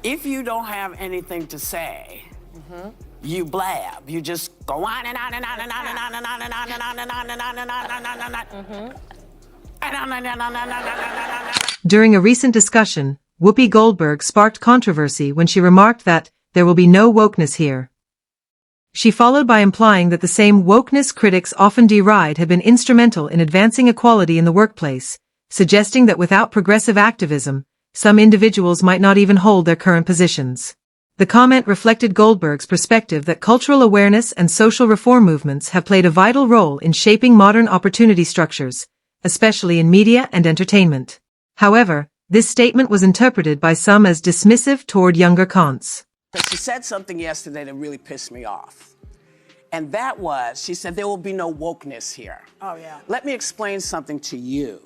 if you don't have anything to say, you blab. You just go on and on and on and on and on and on and on and on and on and on and on and on. During a recent discussion, Whoopi Goldberg sparked controversy when she remarked that there will be no wokeness here. She followed by implying that the same wokeness critics often deride had been instrumental in advancing equality in the workplace, suggesting that without progressive activism, some individuals might not even hold their current positions. The comment reflected Goldberg's perspective that cultural awareness and social reform movements have played a vital role in shaping modern opportunity structures, especially in media and entertainment. However, this statement was interpreted by some as dismissive toward younger cons. She said something yesterday that really pissed me off. And that was, she said, there will be no wokeness here. Oh, yeah. Let me explain something to you.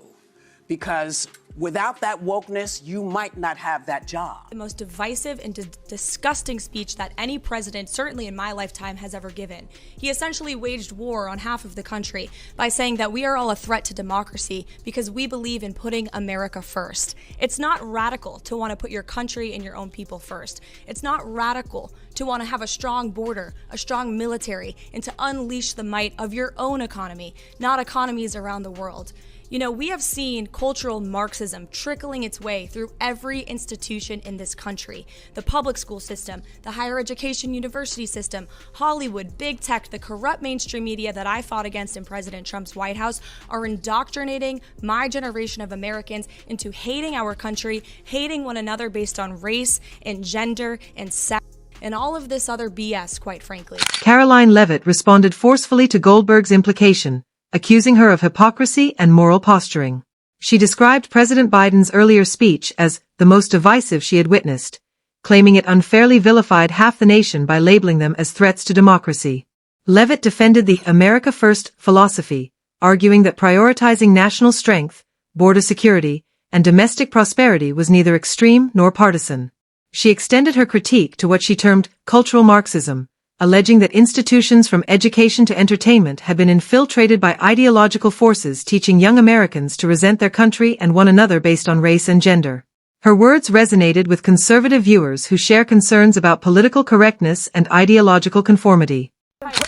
Because without that wokeness, you might not have that job. The most divisive and disgusting speech that any president, certainly in my lifetime, has ever given. He essentially waged war on half of the country by saying that we are all a threat to democracy because we believe in putting America first. It's not radical to want to put your country and your own people first. It's not radical to want to have a strong border, a strong military, and to unleash the might of your own economy, not economies around the world. You know, we have seen cultural Marxism trickling its way through every institution in this country. The public school system, the higher education university system, Hollywood, big tech, the corrupt mainstream media that I fought against in President Trump's White House are indoctrinating my generation of Americans into hating our country, hating one another based on race and gender and sex, and all of this other BS, quite frankly. Karoline Leavitt responded forcefully to Goldberg's implication, accusing her of hypocrisy and moral posturing. She described President Biden's earlier speech as the most divisive she had witnessed, claiming it unfairly vilified half the nation by labeling them as threats to democracy. Leavitt defended the America First philosophy, arguing that prioritizing national strength, border security, and domestic prosperity was neither extreme nor partisan. She extended her critique to what she termed cultural Marxism, alleging that institutions from education to entertainment had been infiltrated by ideological forces teaching young Americans to resent their country and one another based on race and gender. Her words resonated with conservative viewers who share concerns about political correctness and ideological conformity.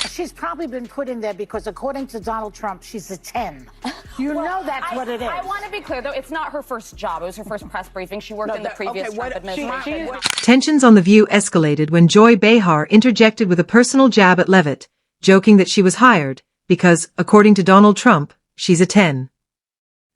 She's probably been put in there because, according to Donald Trump, she's a 10. You know that's what it is. I want to be clear, though. It's not her first job. It was her first press briefing. She worked in the previous Trump administration. Tensions on The View escalated when Joy Behar interjected with a personal jab at Leavitt, joking that she was hired because, according to Donald Trump, she's a 10.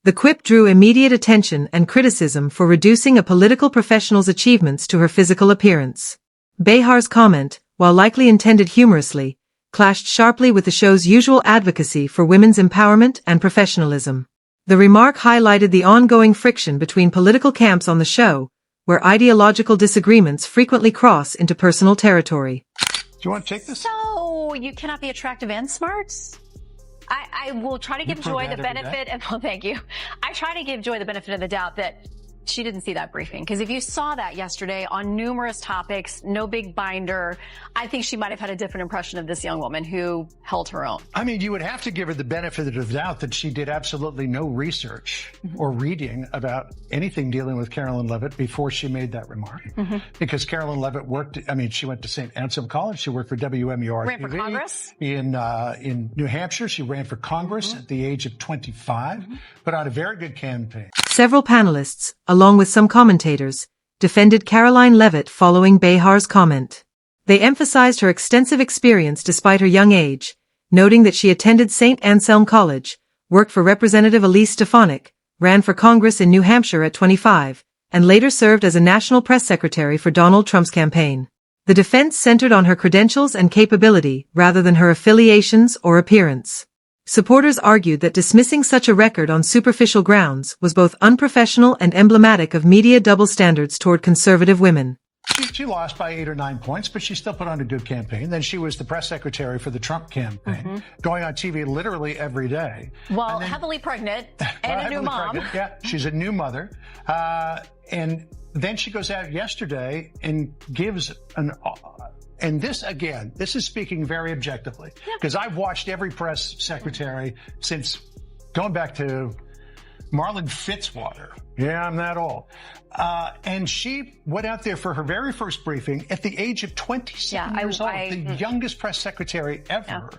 The quip drew immediate attention and criticism for reducing a political professional's achievements to her physical appearance. Behar's comment, while likely intended humorously, clashed sharply with the show's usual advocacy for women's empowerment and professionalism. The remark highlighted the ongoing friction between political camps on the show, where ideological disagreements frequently cross into personal territory. Do you want to take this? So, you cannot be attractive and smart? I will try to give Joy the benefit of, well, thank you. I try to give Joy the benefit of the doubt that she didn't see that briefing. Because if you saw that yesterday on numerous topics, no big binder, I think she might have had a different impression of this young woman who held her own. I mean, you would have to give her the benefit of the doubt that she did absolutely no research or reading about anything dealing with Karoline Leavitt before she made that remark. Because Karoline Leavitt worked, I mean, she went to St. Anselm College. She worked for WMUR Ran for Congress? In New Hampshire. She ran for Congress at the age of 25, put on a very good campaign. Several panelists, along with some commentators, defended Karoline Leavitt following Behar's comment. They emphasized her extensive experience despite her young age, noting that she attended St. Anselm College, worked for Representative Elise Stefanik, ran for Congress in New Hampshire at 25, and later served as a national press secretary for Donald Trump's campaign. The defense centered on her credentials and capability rather than her affiliations or appearance. Supporters argued that dismissing such a record on superficial grounds was both unprofessional and emblematic of media double standards toward conservative women. She lost by 8 or 9 points, but she still put on a good campaign. Then she was the press secretary for the Trump campaign, going on TV literally every day. Well, heavily pregnant and a new mom. Pregnant. Yeah, she's a new mother. And then she goes out yesterday and gives an... And this, again, this is speaking very objectively, because I've watched every press secretary since going back to Marlon Fitzwater. Yeah, I'm that old. And she went out there for her very first briefing at the age of 27 years old, the youngest press secretary ever,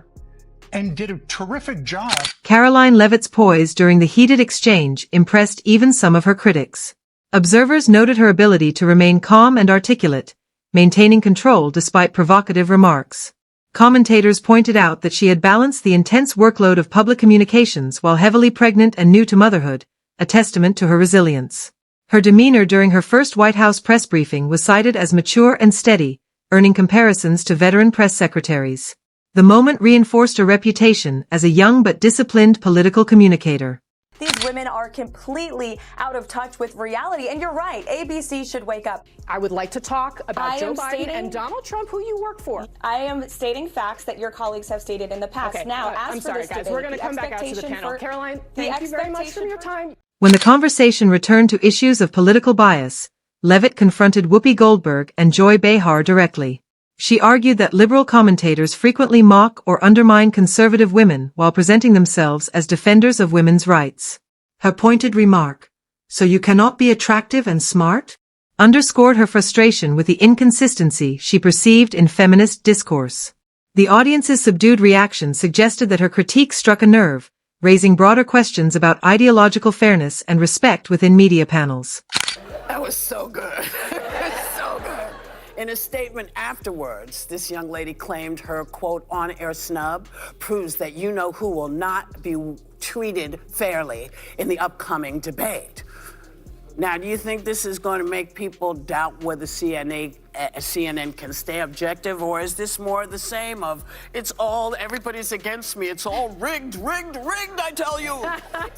and did a terrific job. Karoline Leavitt's poise during the heated exchange impressed even some of her critics. Observers noted her ability to remain calm and articulate, maintaining control despite provocative remarks. Commentators pointed out that she had balanced the intense workload of public communications while heavily pregnant and new to motherhood, a testament to her resilience. Her demeanor during her first White House press briefing was cited as mature and steady, earning comparisons to veteran press secretaries. The moment reinforced her reputation as a young but disciplined political communicator. These women are completely out of touch with reality. And you're right, ABC should wake up. I would like to talk about Joe Biden and Donald Trump, who you work for. I am stating facts that your colleagues have stated in the past. Okay, now, as I'm for sorry, this guys. debate, We're going to come back out to the panel. Karoline, thank you very much for your time. When the conversation returned to issues of political bias, Leavitt confronted Whoopi Goldberg and Joy Behar directly. She argued that liberal commentators frequently mock or undermine conservative women while presenting themselves as defenders of women's rights. Her pointed remark, "So you cannot be attractive and smart?" underscored her frustration with the inconsistency she perceived in feminist discourse. The audience's subdued reaction suggested that her critique struck a nerve, raising broader questions about ideological fairness and respect within media panels. That was so good. So good. In a statement afterwards, this young lady claimed her, quote, on-air snub proves that you know who will not be treated fairly in the upcoming debate. Now, do you think this is going to make people doubt whether CNN can stay objective, or is this more the same of, everybody's against me, it's all rigged, I tell you.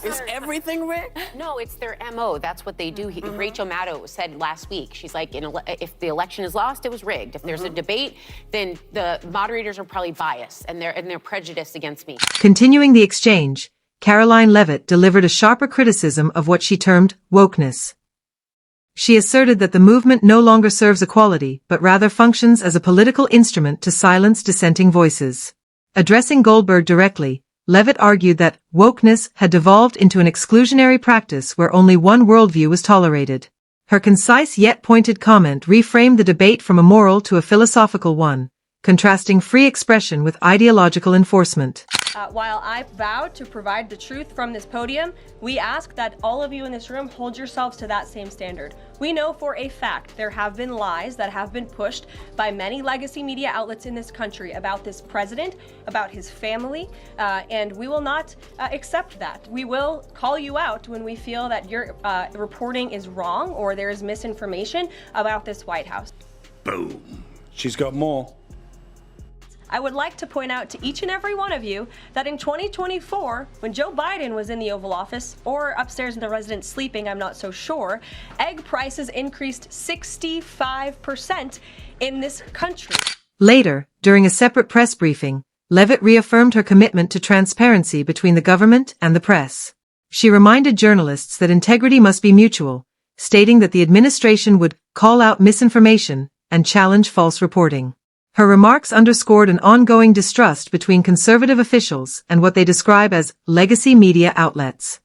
Is everything rigged? No, it's their MO. That's what they do. Rachel Maddow said last week, she's like, if the election is lost, it was rigged. If there's a debate, then the moderators are probably biased and they're prejudiced against me. Continuing the exchange, Karoline Leavitt delivered a sharper criticism of what she termed wokeness. She asserted that the movement no longer serves equality but rather functions as a political instrument to silence dissenting voices. Addressing Goldberg directly, Leavitt argued that wokeness had devolved into an exclusionary practice where only one worldview was tolerated. Her concise yet pointed comment reframed the debate from a moral to a philosophical one, contrasting free expression with ideological enforcement. While I vowed to provide the truth from this podium, we ask that all of you in this room hold yourselves to that same standard. We know for a fact there have been lies that have been pushed by many legacy media outlets in this country about this president, about his family, and we will not accept that. We will call you out when we feel that your reporting is wrong or there is misinformation about this White House. Boom. She's got more. I would like to point out to each and every one of you that in 2024, when Joe Biden was in the Oval Office, or upstairs in the residence sleeping, I'm not so sure, egg prices increased 65% in this country. Later, during a separate press briefing, Leavitt reaffirmed her commitment to transparency between the government and the press. She reminded journalists that integrity must be mutual, stating that the administration would call out misinformation and challenge false reporting. Her remarks underscored an ongoing distrust between conservative officials and what they describe as legacy media outlets.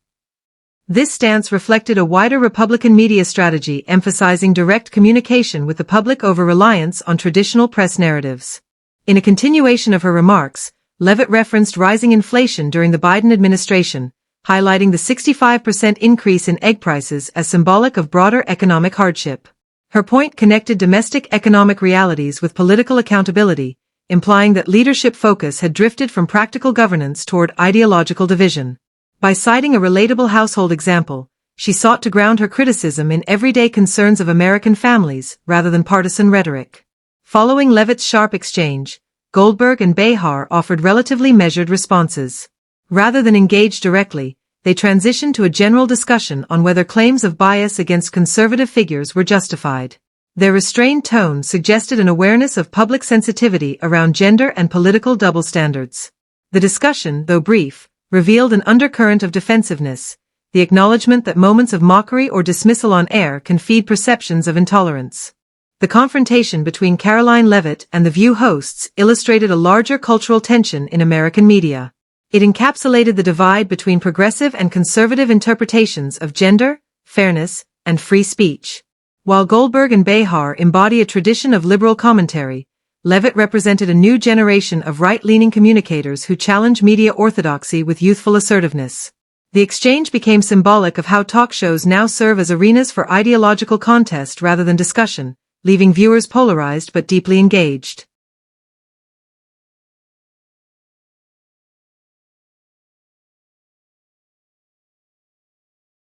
This stance reflected a wider Republican media strategy emphasizing direct communication with the public over reliance on traditional press narratives. In a continuation of her remarks, Leavitt referenced rising inflation during the Biden administration, highlighting the 65% increase in egg prices as symbolic of broader economic hardship. Her point connected domestic economic realities with political accountability, implying that leadership focus had drifted from practical governance toward ideological division. By citing a relatable household example, she sought to ground her criticism in everyday concerns of American families rather than partisan rhetoric. Following Leavitt's sharp exchange, Goldberg and Behar offered relatively measured responses. Rather than engage directly, they transitioned to a general discussion on whether claims of bias against conservative figures were justified. Their restrained tone suggested an awareness of public sensitivity around gender and political double standards. The discussion, though brief, revealed an undercurrent of defensiveness, the acknowledgement that moments of mockery or dismissal on air can feed perceptions of intolerance. The confrontation between Karoline Leavitt and The View hosts illustrated a larger cultural tension in American media. It encapsulated the divide between progressive and conservative interpretations of gender, fairness, and free speech. While Goldberg and Behar embody a tradition of liberal commentary, Leavitt represented a new generation of right-leaning communicators who challenge media orthodoxy with youthful assertiveness. The exchange became symbolic of how talk shows now serve as arenas for ideological contest rather than discussion, leaving viewers polarized but deeply engaged.